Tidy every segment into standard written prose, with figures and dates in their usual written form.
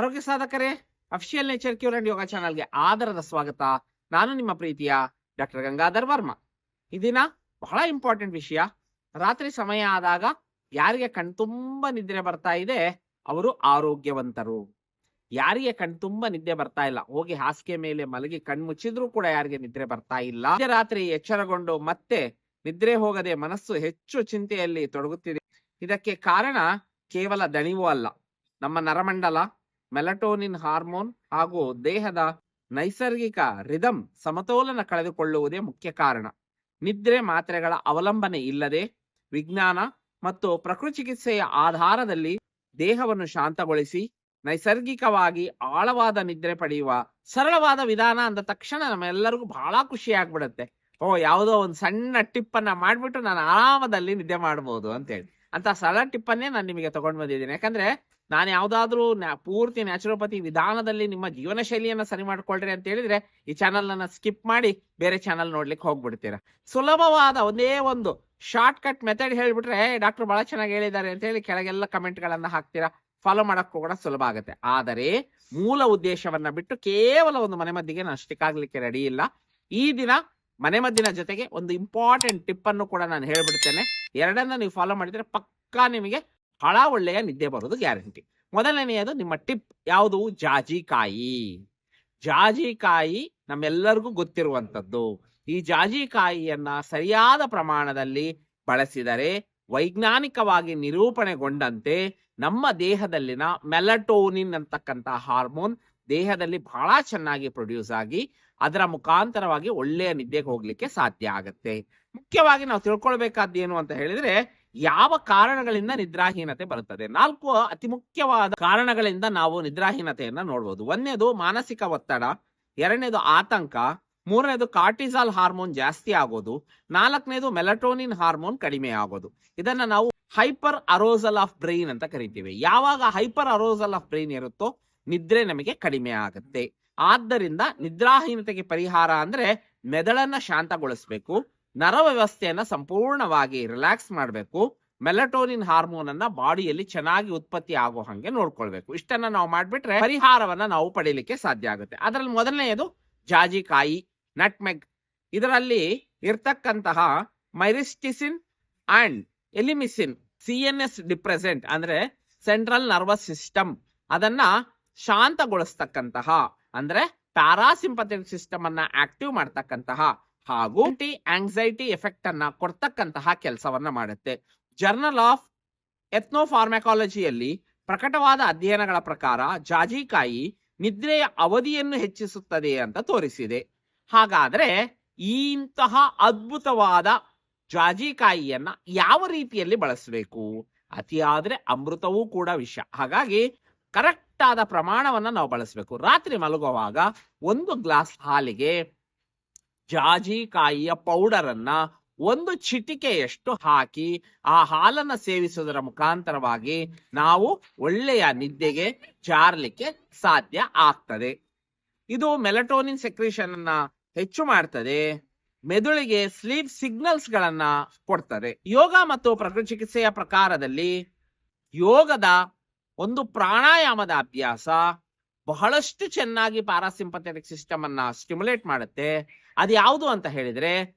ಆರೋಗ್ಯ ಸಾಧಕರೇ, official nature cure and ಯೋಗ ಚಾನಲ್ಗೆ ಆದರದ ಸ್ವಾಗತ. ನಾನು ನಿಮ್ಮ ಪ್ರೀತಿಯ ಡಾಕ್ಟರ್ ಗಂಗಾಧರ್ ವರ್ಮಾ. ಈ ದಿನ ಬಹಳ ಇಂಪಾರ್ಟೆಂಟ್ ವಿಷಯ. ರಾತ್ರಿ ಸಮಯ ಆದಾಗ ಯಾರಿಗೆ ಕಣ್ತುಂಬ ನಿದ್ರೆ ಬರ್ತಾ ಇದೆ ಅವರು ಆರೋಗ್ಯವಂತರು. ಯಾರಿಗೆ ಕಣ್ತುಂಬ ನಿದ್ದೆ ಬರ್ತಾ ಇಲ್ಲ, ಹೋಗಿ ಹಾಸಿಗೆ ಮೇಲೆ ಮಲಗಿ ಕಣ್ಮುಚ್ಚಿದ್ರೂ ಕೂಡ ಯಾರಿಗೆ ನಿದ್ರೆ ಬರ್ತಾ ಇಲ್ಲ, ರಾತ್ರಿ ಎಚ್ಚರಗೊಂಡು ಮತ್ತೆ ನಿದ್ರೆ ಹೋಗದೆ ಮನಸ್ಸು ಹೆಚ್ಚು ಚಿಂತೆಯಲ್ಲಿ ತೊಡಗುತ್ತಿದೆ. ಇದಕ್ಕೆ ಕಾರಣ ಕೇವಲ ದಣಿವು ಅಲ್ಲ, ನಮ್ಮ ನರಮಂಡಲ, ಮೆಲಟೋನಿನ್ ಹಾರ್ಮೋನ್ ಹಾಗೂ ದೇಹದ ನೈಸರ್ಗಿಕ ರಿದಮ್ ಸಮತೋಲನ ಕಳೆದುಕೊಳ್ಳುವುದೇ ಮುಖ್ಯ ಕಾರಣ. ನಿದ್ರೆ ಮಾತ್ರೆಗಳ ಅವಲಂಬನೆ ಇಲ್ಲದೆ ವಿಜ್ಞಾನ ಮತ್ತು ಪ್ರಕೃತಿ ಚಿಕಿತ್ಸೆಯ ಆಧಾರದಲ್ಲಿ ದೇಹವನ್ನು ಶಾಂತಗೊಳಿಸಿ ನೈಸರ್ಗಿಕವಾಗಿ ಆಳವಾದ ನಿದ್ರೆ ಪಡೆಯುವ ಸರಳವಾದ ವಿಧಾನ ಅಂದ ತಕ್ಷಣ ನಮ್ಮೆಲ್ಲರಿಗೂ ಬಹಳ ಖುಷಿ ಆಗ್ಬಿಡುತ್ತೆ. ಯಾವುದೋ ಒಂದು ಸಣ್ಣ ಟಿಪ್ ಅನ್ನ ಮಾಡ್ಬಿಟ್ಟು ನಾನು ಆರಾಮದಲ್ಲಿ ನಿದ್ದೆ ಮಾಡಬಹುದು ಅಂತೇಳಿ. ಅಂತ ಸರಳ ಟಿಪ್ಪನ್ನೇ ನಾನು ನಿಮಗೆ ತಗೊಂಡು ಬಂದಿದ್ದೀನಿ. ಯಾಕಂದ್ರೆ ನಾನು ಯಾವ್ದಾದ್ರು ಪೂರ್ತಿ ನ್ಯಾಚುರೋಪತಿ ವಿಧಾನದಲ್ಲಿ ನಿಮ್ಮ ಜೀವನ ಶೈಲಿಯನ್ನ ಸರಿ ಮಾಡ್ಕೊಳ್ರಿ ಅಂತ ಹೇಳಿದ್ರೆ ಈ ಚಾನಲ್ ಅನ್ನ ಸ್ಕಿಪ್ ಮಾಡಿ ಬೇರೆ ಚಾನಲ್ ನೋಡ್ಲಿಕ್ಕೆ ಹೋಗ್ಬಿಡ್ತೀರಾ. ಸುಲಭವಾದ ಒಂದೇ ಒಂದು ಶಾರ್ಟ್ ಕಟ್ ಮೆಥಡ್ ಹೇಳ್ಬಿಟ್ರೆ ಡಾಕ್ಟರ್ ಬಹಳ ಚೆನ್ನಾಗಿ ಹೇಳಿದ್ದಾರೆ ಅಂತ ಹೇಳಿ ಕೆಳಗೆಲ್ಲ ಕಮೆಂಟ್ ಗಳನ್ನ ಹಾಕ್ತೀರಾ. ಫಾಲೋ ಮಾಡಕ್ಕೂ ಕೂಡ ಸುಲಭ ಆಗುತ್ತೆ. ಆದರೆ ಮೂಲ ಉದ್ದೇಶವನ್ನ ಬಿಟ್ಟು ಕೇವಲ ಒಂದು ಮನೆಮದ್ದಿಗೆ ನಾನು ಸ್ಟಿಕ್ ಆಗ್ಲಿಕ್ಕೆ ರೆಡಿ ಇಲ್ಲ. ಈ ದಿನ ಮನೆಮದ್ದಿನ ಜೊತೆಗೆ ಒಂದು ಇಂಪಾರ್ಟೆಂಟ್ ಟಿಪ್ ಅನ್ನು ಕೂಡ ನಾನು ಹೇಳ್ಬಿಡ್ತೇನೆ. ಎರಡನ್ನ ನೀವು ಫಾಲೋ ಮಾಡಿದ್ರೆ ಪಕ್ಕಾ ನಿಮಗೆ ಬಹಳ ಒಳ್ಳೆಯ ನಿದ್ದೆ ಬರೋದು ಗ್ಯಾರಂಟಿ. ಮೊದಲನೆಯದು ನಿಮ್ಮ ಟಿಪ್ ಯಾವುದು? ಜಾಜಿಕಾಯಿ. ಜಾಜಿಕಾಯಿ ನಮ್ಮೆಲ್ಲರಿಗೂ ಗೊತ್ತಿರುವಂತದ್ದು. ಈ ಜಾಜಿಕಾಯಿಯನ್ನ ಸರಿಯಾದ ಪ್ರಮಾಣದಲ್ಲಿ ಬಳಸಿದರೆ ವೈಜ್ಞಾನಿಕವಾಗಿ ನಿರೂಪಣೆಗೊಂಡಂತೆ ನಮ್ಮ ದೇಹದಲ್ಲಿನ ಮೆಲಟೋನಿನ್ ಅಂತಕ್ಕಂಥ ಹಾರ್ಮೋನ್ ದೇಹದಲ್ಲಿ ಬಹಳ ಚೆನ್ನಾಗಿ ಪ್ರೊಡ್ಯೂಸ್ ಆಗಿ ಅದರ ಮುಖಾಂತರವಾಗಿ ಒಳ್ಳೆಯ ನಿದ್ದೆಗೆ ಹೋಗ್ಲಿಕ್ಕೆ ಸಾಧ್ಯ ಆಗತ್ತೆ. ಮುಖ್ಯವಾಗಿ ನಾವು ತಿಳ್ಕೊಳ್ಬೇಕಾದ್ದು ಏನು ಅಂತ ಹೇಳಿದ್ರೆ, ಯಾವ ಕಾರಣಗಳಿಂದ ನಿದ್ರಾಹೀನತೆ ಬರುತ್ತದೆ. 4 ಅತಿ ಮುಖ್ಯವಾದ ಕಾರಣಗಳಿಂದ ನಾವು ನಿದ್ರಾಹೀನತೆಯನ್ನ ನೋಡ್ಬೋದು. ಒಂದನೇದು ಮಾನಸಿಕ ಒತ್ತಡ, ಎರಡನೇದು ಆತಂಕ, ಮೂರನೇದು ಕಾರ್ಟಿಸಾಲ್ ಹಾರ್ಮೋನ್ ಜಾಸ್ತಿ ಆಗೋದು, 4ನೇದು ಮೆಲಟೋನಿನ್ ಹಾರ್ಮೋನ್ ಕಡಿಮೆ ಆಗೋದು. ಇದನ್ನ ನಾವು ಹೈಪರ್ ಅರೋಸಲ್ ಆಫ್ ಬ್ರೈನ್ ಅಂತ ಕರಿತೀವಿ. ಯಾವಾಗ ಹೈಪರ್ ಅರೋಸಲ್ ಆಫ್ ಬ್ರೈನ್ ಇರುತ್ತೋ ನಿದ್ರೆ ನಮಗೆ ಕಡಿಮೆ ಆಗುತ್ತೆ. ಆದ್ದರಿಂದ ನಿದ್ರಾಹೀನತೆಗೆ ಪರಿಹಾರ ಅಂದ್ರೆ ಮೆದುಳನ್ನ ಶಾಂತಗೊಳಿಸ್ಬೇಕು, ನರ ವ್ಯವಸ್ಥೆಯನ್ನ ಸಂಪೂರ್ಣವಾಗಿ ರಿಲ್ಯಾಕ್ಸ್ ಮಾಡಬೇಕು, ಮೆಲಟೋನಿನ್ ಹಾರ್ಮೋನ್ ಅನ್ನ ಬಾಡಿಯಲ್ಲಿ ಚೆನ್ನಾಗಿ ಉತ್ಪತ್ತಿ ಆಗೋ ಹಂಗೆ ನೋಡ್ಕೊಳ್ಬೇಕು. ಇಷ್ಟನ್ನ ನಾವು ಮಾಡ್ಬಿಟ್ರೆ ಪರಿಹಾರವನ್ನ ನಾವು ಪಡೀಲಿಕ್ಕೆ ಸಾಧ್ಯ ಆಗುತ್ತೆ. ಅದರಲ್ಲಿ ಮೊದಲನೆಯದು ಜಾಜಿಕಾಯಿ, ನಟ್ಮೆಗ್. ಇದರಲ್ಲಿ ಇರ್ತಕ್ಕಂತಹ ಮೈರಿಸ್ಟಿಸಿನ್ ಅಂಡ್ ಎಲಿಮಿಸಿನ್, CNS ಡಿಪ್ರೆಸೆಂಟ್ ಅಂದ್ರೆ ಸೆಂಟ್ರಲ್ ನರ್ವಸ್ ಸಿಸ್ಟಮ್, ಅದನ್ನ ಶಾಂತಗೊಳಿಸ್ತಕ್ಕಂತಹ ಅಂದ್ರೆ ಪ್ಯಾರಾಸಿಂಪಥೆಟಿಕ್ ಸಿಸ್ಟಮ್ ಅನ್ನ ಆಕ್ಟಿವ್ ಮಾಡ್ತಕ್ಕಂತಹ ಹಾಗೂ ಆಂಟಿ ಆಂಗ್ಸೈಟಿ ಎಫೆಕ್ಟ್ ಅನ್ನ ಕೊಡ್ತಕ್ಕಂತಹ ಕೆಲಸವನ್ನ ಮಾಡುತ್ತೆ. ಜರ್ನಲ್ ಆಫ್ ಎಥ್ನೋಫಾರ್ಮಕಾಲಜಿಯಲ್ಲಿ ಪ್ರಕಟವಾದ ಅಧ್ಯಯನಗಳ ಪ್ರಕಾರ ಜಾಜಿಕಾಯಿ ನಿದ್ರೆಯ ಅವಧಿಯನ್ನು ಹೆಚ್ಚಿಸುತ್ತದೆ ಅಂತ ತೋರಿಸಿದೆ. ಹಾಗಾದ್ರೆ ಇಂತಹ ಅದ್ಭುತವಾದ ಜಾಜಿಕಾಯಿಯನ್ನ ಯಾವ ರೀತಿಯಲ್ಲಿ ಬಳಸಬೇಕು? ಅತಿಯಾದ್ರೆ ಅಮೃತವೂ ಕೂಡ ವಿಷ. ಹಾಗಾಗಿ ಕರೆಕ್ಟ್ ಆದ ಪ್ರಮಾಣವನ್ನ ನಾವು ಬಳಸಬೇಕು. ರಾತ್ರಿ ಮಲಗುವಾಗ 1 ಗ್ಲಾಸ್ ಹಾಲಿಗೆ ಜಾಜಿಕಾಯಿಯ ಪೌಡರ್ ಅನ್ನ 1 ಚಿಟಿಕೆಯಷ್ಟು ಹಾಕಿ ಆ ಹಾಲನ್ನ ಸೇವಿಸುವುದರ ಮುಖಾಂತರವಾಗಿ ನಾವು ಒಳ್ಳೆಯ ನಿದ್ದೆಗೆ ಜಾರಲಿಕ್ಕೆ ಸಾಧ್ಯ ಆಗ್ತದೆ. ಇದು ಮೆಲಟೋನಿನ್ ಸೆಕ್ರೇಷನ್ ಅನ್ನ ಹೆಚ್ಚು ಮಾಡ್ತದೆ, ಮೆದುಳಿಗೆ ಸ್ಲೀಪ್ ಸಿಗ್ನಲ್ಸ್ ಗಳನ್ನ ಕೊಡ್ತದೆ. ಯೋಗ ಮತ್ತು ಪ್ರಕೃತಿ ಚಿಕಿತ್ಸೆಯ ಪ್ರಕಾರದಲ್ಲಿ ಯೋಗದ ಒಂದು ಪ್ರಾಣಾಯಾಮದ ಅಭ್ಯಾಸ ಬಹಳಷ್ಟು ಚೆನ್ನಾಗಿ ಪ್ಯಾರಾಸಿಂಪಥೆಟಿಕ್ ಸಿಸ್ಟಮ್ ಅನ್ನ ಸ್ಟಿಮ್ಯುಲೇಟ್ ಮಾಡುತ್ತೆ. ಅದು ಯಾವುದು ಅಂತ ಹೇಳಿದ್ರೆ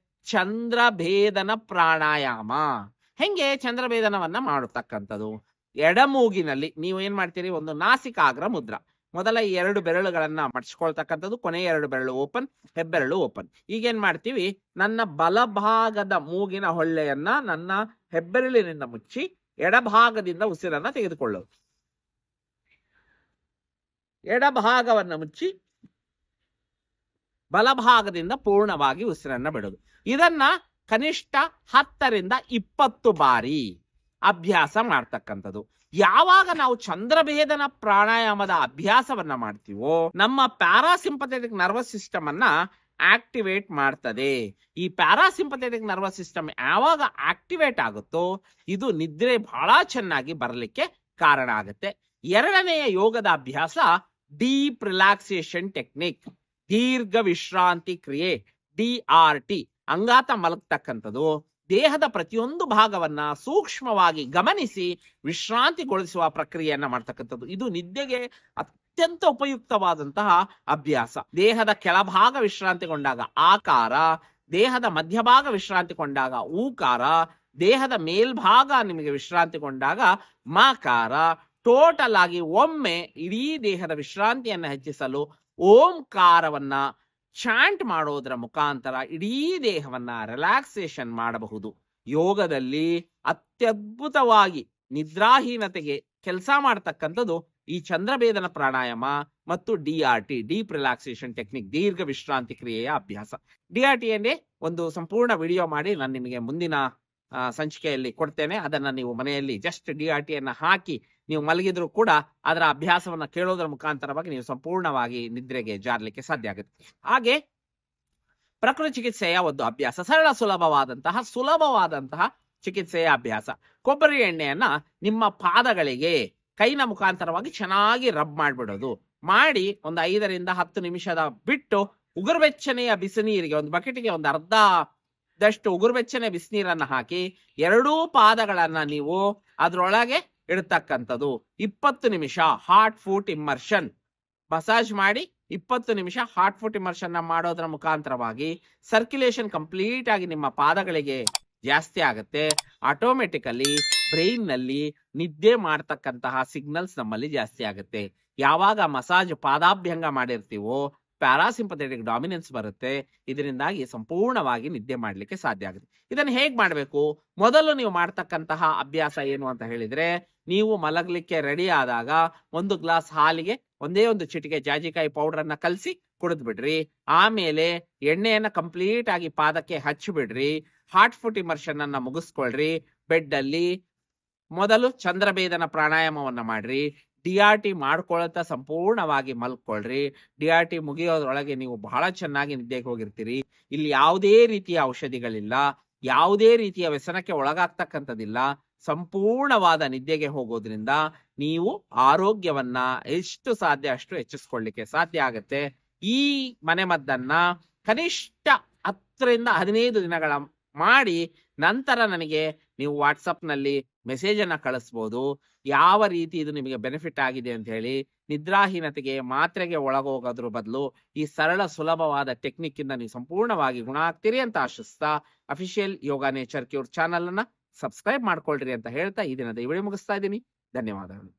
ಚಂದ್ರಭೇದನ ಪ್ರಾಣಾಯಾಮ. ಹೆಂಗೆ ಚಂದ್ರಭೇದನವನ್ನ ಮಾಡತಕ್ಕಂಥದ್ದು? ಎಡಮೂಗಿನಲ್ಲಿ ನೀವು ಏನ್ ಮಾಡ್ತೀರಿ, ಒಂದು ನಾಸಿಕಾಗ್ರ ಮುದ್ರ, ಮೊದಲ 2 ಬೆರಳುಗಳನ್ನ ಮಡ್ಚ್ಕೊಳ್ತಕ್ಕಂಥದ್ದು, ಕೊನೆ 2 ಬೆರಳು ಓಪನ್, ಹೆಬ್ಬೆರಳು ಓಪನ್. ಈಗೇನ್ ಮಾಡ್ತೀವಿ, ನನ್ನ ಬಲಭಾಗದ ಮೂಗಿನ ಹೊಳ್ಳೆಯನ್ನ ನನ್ನ ಹೆಬ್ಬೆರಳಿನಿಂದ ಮುಚ್ಚಿ ಎಡಭಾಗದಿಂದ ಉಸಿರನ್ನ ತೆಗೆದುಕೊಳ್ಳೋದು. ಎಡಭಾಗವನ್ನ ಮುಚ್ಚಿ ಬಲಭಾಗದಿಂದ ಪೂರ್ಣವಾಗಿ ಉಸಿರನ್ನ ಬಿಡೋದು. ಇದನ್ನ ಕನಿಷ್ಠ 10ರಿಂದ 20 ಬಾರಿ ಅಭ್ಯಾಸ ಮಾಡ್ತಕ್ಕಂಥದ್ದು. ಯಾವಾಗ ನಾವು ಚಂದ್ರಭೇದನ ಪ್ರಾಣಾಯಾಮದ ಅಭ್ಯಾಸವನ್ನ ಮಾಡ್ತೀವೋ ನಮ್ಮ ಪ್ಯಾರಾಸಿಂಪಥೆಟಿಕ್ ನರ್ವಸ್ ಸಿಸ್ಟಮ್ ಅನ್ನ ಆಕ್ಟಿವೇಟ್ ಮಾಡ್ತದೆ. ಈ ಪ್ಯಾರಾಸಿಂಪಥೆಟಿಕ್ ನರ್ವಸ್ ಸಿಸ್ಟಮ್ ಯಾವಾಗ ಆಕ್ಟಿವೇಟ್ ಆಗುತ್ತೋ ಇದು ನಿದ್ರೆ ಬಹಳ ಚೆನ್ನಾಗಿ ಬರಲಿಕ್ಕೆ ಕಾರಣ ಆಗುತ್ತೆ. ಎರಡನೆಯ ಯೋಗದ ಅಭ್ಯಾಸ ಡೀಪ್ ರಿಲ್ಯಾಕ್ಸೇಷನ್ ಟೆಕ್ನಿಕ್, ದೀರ್ಘ ವಿಶ್ರಾಂತಿ ಕ್ರಿಯೆ, DRT. ಅಂಗಾತ ಮಲಗ್ತಕ್ಕಂಥದ್ದು. ದೇಹದ ಪ್ರತಿಯೊಂದು ಭಾಗವನ್ನ ಸೂಕ್ಷ್ಮವಾಗಿ ಗಮನಿಸಿ ವಿಶ್ರಾಂತಿಗೊಳಿಸುವ ಪ್ರಕ್ರಿಯೆಯನ್ನ ಮಾಡ್ತಕ್ಕಂಥದ್ದು. ಇದು ನಿದ್ದೆಗೆ ಅತ್ಯಂತ ಉಪಯುಕ್ತವಾದಂತಹ ಅಭ್ಯಾಸ. ದೇಹದ ಕೆಳಭಾಗ ವಿಶ್ರಾಂತಿಗೊಂಡಾಗ ಆಕಾರ, ದೇಹದ ಮಧ್ಯಭಾಗ ವಿಶ್ರಾಂತಿಗೊಂಡಾಗ ಊಕಾರ, ದೇಹದ ಮೇಲ್ಭಾಗ ನಿಮಗೆ ವಿಶ್ರಾಂತಿಗೊಂಡಾಗ ಮಾಕಾರ. ಟೋಟಲ್ ಆಗಿ ಒಮ್ಮೆ ಇಡೀ ದೇಹದ ವಿಶ್ರಾಂತಿಯನ್ನು ಹೆಚ್ಚಿಸಲು ಓಂಕಾರವನ್ನ ಚಾಂಟ್ ಮಾಡೋದರ ಮುಖಾಂತರ ಇಡೀ ದೇಹವನ್ನ ರಿಲ್ಯಾಕ್ಸೇಷನ್ ಮಾಡಬಹುದು. ಯೋಗದಲ್ಲಿ ಅತ್ಯದ್ಭುತವಾಗಿ ನಿದ್ರಾಹೀನತೆಗೆ ಕೆಲಸ ಮಾಡತಕ್ಕಂಥದ್ದು ಈ ಚಂದ್ರಭೇದನ ಪ್ರಾಣಾಯಾಮ ಮತ್ತು DRT, ಡೀಪ್ ರಿಲ್ಯಾಕ್ಸೇಷನ್ ಟೆಕ್ನಿಕ್, ದೀರ್ಘ ವಿಶ್ರಾಂತಿ ಕ್ರಿಯೆಯ ಅಭ್ಯಾಸ. DRT ಅನ್ನೇ ಒಂದು ಸಂಪೂರ್ಣ ವಿಡಿಯೋ ಮಾಡಿ ನಾನು ನಿಮಗೆ ಮುಂದಿನ ಸಂಚಿಕೆಯಲ್ಲಿ ಕೊಡ್ತೇನೆ. ಅದನ್ನ ನೀವು ಮನೆಯಲ್ಲಿ ಜಸ್ಟ್ DRT ಅನ್ನ ಹಾಕಿ ನೀವು ಮಲಗಿದ್ರು ಕೂಡ ಅದರ ಅಭ್ಯಾಸವನ್ನ ಕೇಳೋದರ ಮುಖಾಂತರವಾಗಿ ನೀವು ಸಂಪೂರ್ಣವಾಗಿ ನಿದ್ರೆಗೆ ಜಾರಲಿಕ್ಕೆ ಸಾಧ್ಯ ಆಗುತ್ತೆ. ಹಾಗೆ ಪ್ರಕೃತಿ ಚಿಕಿತ್ಸೆಯ ಒಂದು ಅಭ್ಯಾಸ, ಸರಳ ಸುಲಭವಾದಂತಹ ಚಿಕಿತ್ಸೆಯ ಅಭ್ಯಾಸ. ಕೊಬ್ಬರಿ ಎಣ್ಣೆಯನ್ನ ನಿಮ್ಮ ಪಾದಗಳಿಗೆ ಕೈನ ಮುಖಾಂತರವಾಗಿ ಚೆನ್ನಾಗಿ ರಬ್ ಮಾಡಿಬಿಡೋದು. ಮಾಡಿ ಒಂದು 5 ರಿಂದ 10 ನಿಮಿಷದ ಬಿಟ್ಟು ಉಗುರುಬೆಚ್ಚನೆಯ ಬಿಸಿನೀರಿಗೆ, ಒಂದು ಬಕೆಟ್ಗೆ ಒಂದು ಅರ್ಧದಷ್ಟು ಉಗುರುಬೆಚ್ಚನೆ ಬಿಸಿನೀರನ್ನ ಹಾಕಿ 2 ಪಾದಗಳನ್ನ ನೀವು ಅದ್ರೊಳಗೆ ಇಡತಕ್ಕಂಥದ್ದು. 20 ನಿಮಿಷ ಹಾರ್ಟ್ ಫುಟ್ ಇಮ್ಮರ್ಷನ್ ಮಸಾಜ್ ಮಾಡಿ 20 ನಿಮಿಷ ಹಾರ್ಟ್ ಫುಟ್ ಇಮ್ಮರ್ಷನ್ ಮಾಡೋದ್ರ ಮುಖಾಂತರವಾಗಿ ಸರ್ಕ್ಯುಲೇಷನ್ ಕಂಪ್ಲೀಟ್ ಆಗಿ ನಿಮ್ಮ ಪಾದಗಳಿಗೆ ಜಾಸ್ತಿ ಆಗುತ್ತೆ. ಆಟೋಮೆಟಿಕಲಿ ಬ್ರೈನ್ ನಲ್ಲಿ ನಿದ್ದೆ ಮಾಡ್ತಕ್ಕಂತಹ ಸಿಗ್ನಲ್ಸ್ ನಮ್ಮಲ್ಲಿ ಜಾಸ್ತಿ ಆಗುತ್ತೆ. ಯಾವಾಗ ಮಸಾಜ್ ಪಾದಾಭ್ಯಂಗ ಮಾಡಿರ್ತೀವೋ ಪ್ಯಾರಾಸಿಂಪಥೆಟಿಕ್ ಡಾಮಿನೆನ್ಸ್ ಬರುತ್ತೆ. ಇದರಿಂದಾಗಿ ಸಂಪೂರ್ಣವಾಗಿ ನಿದ್ದೆ ಮಾಡಲಿಕ್ಕೆ ಸಾಧ್ಯ ಆಗುತ್ತೆ. ಇದನ್ನು ಹೇಗೆ ಮಾಡಬೇಕು? ಮೊದಲು ನೀವು ಮಾಡ್ತಕ್ಕಂತಹ ಅಭ್ಯಾಸ ಏನು ಅಂತ ಹೇಳಿದ್ರೆ, ನೀವು ಮಲಗಲಿಕ್ಕೆ ರೆಡಿ ಆದಾಗ 1 ಗ್ಲಾಸ್ ಹಾಲಿಗೆ ಒಂದೇ ಒಂದು ಚಿಟಿಕೆ ಜಾಜಿಕಾಯಿ ಪೌಡರ್ ಅನ್ನ ಕಲಸಿ ಕುಡಿದು ಬಿಡ್ರಿ. ಆಮೇಲೆ ಎಣ್ಣೆಯನ್ನ ಕಂಪ್ಲೀಟ್ ಆಗಿ ಪಾದಕ್ಕೆ ಹಚ್ಚಿಬಿಡ್ರಿ. ಹಾರ್ಟ್ ಫುಟ್ ಇಮರ್ಷನ್ ಅನ್ನ ಮುಗಿಸ್ಕೊಳ್ರಿ. ಬೆಡ್ ಅಲ್ಲಿ ಮೊದಲು ಚಂದ್ರಭೇದನ ಪ್ರಾಣಾಯಾಮವನ್ನ ಮಾಡ್ರಿ. DRT ಮಾಡ್ಕೊಳ್ತಾ ಸಂಪೂರ್ಣವಾಗಿ ಮಲ್ಕೊಳ್ರಿ. DRT ಮುಗಿಯೋದ್ರೊಳಗೆ ನೀವು ಬಹಳ ಚೆನ್ನಾಗಿ ನಿದ್ದೆಗೆ ಹೋಗಿರ್ತೀರಿ. ಇಲ್ಲಿ ಯಾವುದೇ ರೀತಿಯ ಔಷಧಿಗಳಿಲ್ಲ, ಯಾವುದೇ ರೀತಿಯ ವ್ಯಸನಕ್ಕೆ ಒಳಗಾಗ್ತಕ್ಕಂಥದ್ದಿಲ್ಲ. ಸಂಪೂರ್ಣವಾದ ನಿದ್ದೆಗೆ ಹೋಗೋದ್ರಿಂದ ನೀವು ಆರೋಗ್ಯವನ್ನ ಎಷ್ಟು ಸಾಧ್ಯ ಅಷ್ಟು ಹೆಚ್ಚಿಸ್ಕೊಳ್ಳಿಕ್ಕೆ ಸಾಧ್ಯ ಆಗತ್ತೆ. ಈ ಮನೆಮದ್ದನ್ನ ಕನಿಷ್ಠ 10 ರಿಂದ 15 ದಿನಗಳ ಮಾಡಿ ನಂತರ ನನಗೆ ನೀವು ವಾಟ್ಸಪ್ ನಲ್ಲಿ ಮೆಸೇಜ್ ಅನ್ನ ಕಳಿಸ್ಬೋದು. ಯಾವ ರೀತಿ ಇದು ನಿಮಗೆ ಬೆನಿಫಿಟ್ ಆಗಿದೆ ಅಂತ ಹೇಳಿ. ನಿದ್ರಾಹೀನತೆಗೆ ಮಾತ್ರೆಗೆ ಒಳಗೋಗೋದ್ರ ಬದಲು ಈ ಸರಳ ಸುಲಭವಾದ ಟೆಕ್ನಿಕ್ ಇಂದ ನೀವು ಸಂಪೂರ್ಣವಾಗಿ ಗುಣ ಆಗ್ತೀರಿ ಅಂತ ಆಶಿಸ್ತಾ, ಅಫಿಷಿಯಲ್ ಯೋಗ ನೇಚರ್ ಕ್ಯೂರ್ ಚಾನಲ್ ಅನ್ನ ಸಬ್ಸ್ಕ್ರೈಬ್ ಮಾಡ್ಕೊಳ್ರಿ ಅಂತ ಹೇಳ್ತಾ ಈ ದಿನದ ಈ ವಿಡಿಯೋ ಮುಗಿಸ್ತಾ ಇದ್ದೀನಿ. ಧನ್ಯವಾದಗಳು.